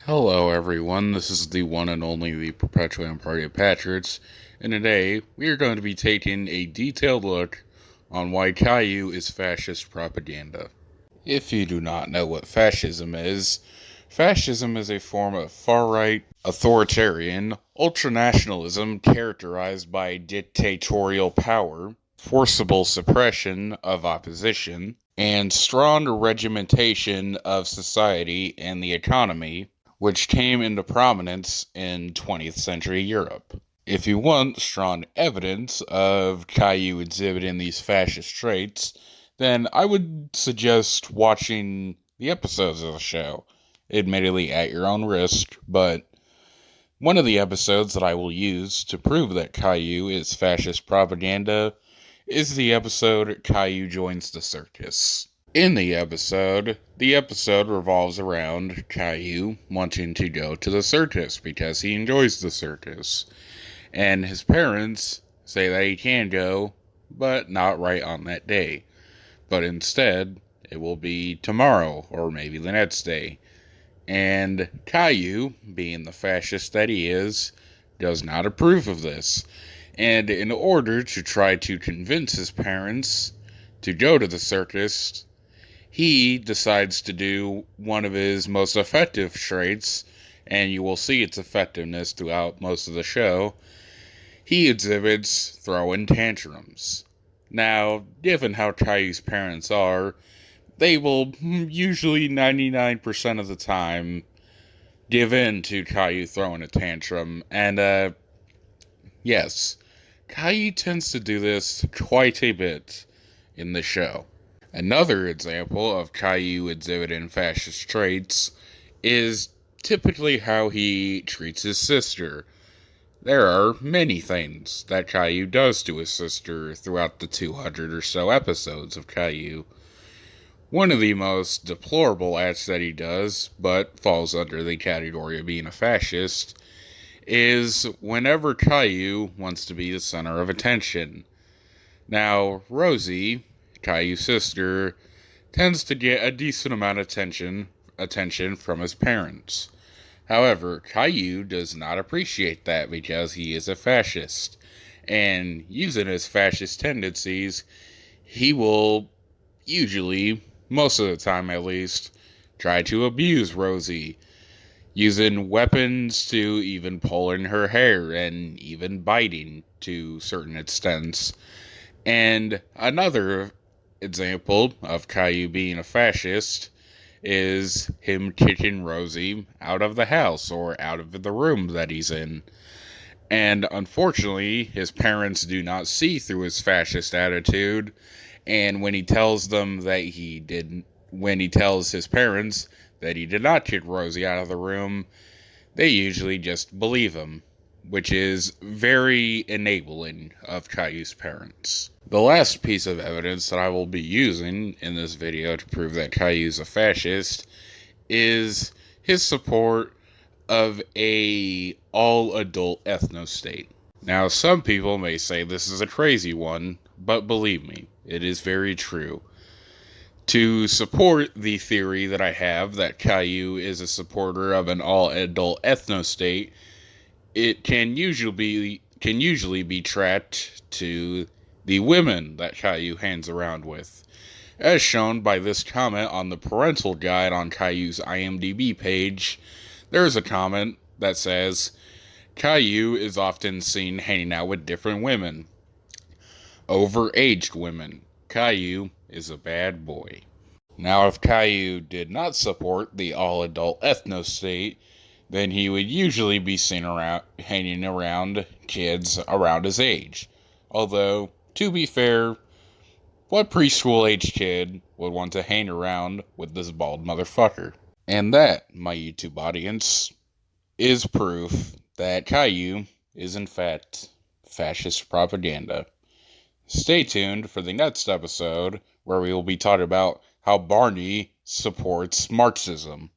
Hello, everyone. This is the one and only the Perpetuating Party of Patriots, and today we are going to be taking a detailed look on why Caillou is fascist propaganda. If you do not know what fascism is a form of far-right, authoritarian, ultranationalism characterized by dictatorial power, forcible suppression of opposition, and strong regimentation of society and the economy, which came into prominence in 20th century Europe. If you want strong evidence of Caillou exhibiting these fascist traits, then I would suggest watching the episodes of the show, admittedly at your own risk, but one of the episodes that I will use to prove that Caillou is fascist propaganda is the episode Caillou Joins the Circus. In the episode revolves around Caillou wanting to go to the circus because he enjoys the circus. And his parents say that he can go, but not right on that day. But instead, it will be tomorrow or maybe the next day. And Caillou, being the fascist that he is, does not approve of this. And in order to try to convince his parents to go to the circus, he decides to do one of his most effective traits, and you will see its effectiveness throughout most of the show. He exhibits throwing tantrums. Now, given how Caillou's parents are, they will usually 99% of the time give in to Caillou throwing a tantrum, and yes, Caillou tends to do this quite a bit in the show. Another example of Caillou exhibiting fascist traits is typically how he treats his sister. There are many things that Caillou does to his sister throughout the 200 or so episodes of Caillou. One of the most deplorable acts that he does, but falls under the category of being a fascist, is whenever Caillou wants to be the center of attention. Now, Rosie, Caillou's sister, tends to get a decent amount of attention from his parents. However, Caillou does not appreciate that because he is a fascist. And using his fascist tendencies, he will usually, most of the time at least, try to abuse Rosie, using weapons to even pulling her hair and even biting to certain extents. And another example of Caillou being a fascist is him kicking Rosie out of the house or out of the room that he's in. And unfortunately, his parents do not see through his fascist attitude, and when he tells his parents that he did not kick Rosie out of the room, they usually just believe him, which is very enabling of Caillou's parents. The last piece of evidence that I will be using in this video to prove that Caillou's a fascist is his support of a all-adult ethno-state. Now, some people may say this is a crazy one, but believe me, it is very true. To support the theory that I have that Caillou is a supporter of an all-adult ethno-state, it can usually be tracked to the women that Caillou hangs around with. As shown by this comment on the parental guide on Caillou's IMDb page, there is a comment that says, Caillou is often seen hanging out with different women. Overaged women. Caillou is a bad boy. Now, if Caillou did not support the all-adult ethno-state, then he would usually be seen hanging around kids around his age. Although, to be fair, what preschool-age kid would want to hang around with this bald motherfucker? And that, my YouTube audience, is proof that Caillou is in fact fascist propaganda. Stay tuned for the next episode, where we will be talking about how Barney supports Marxism.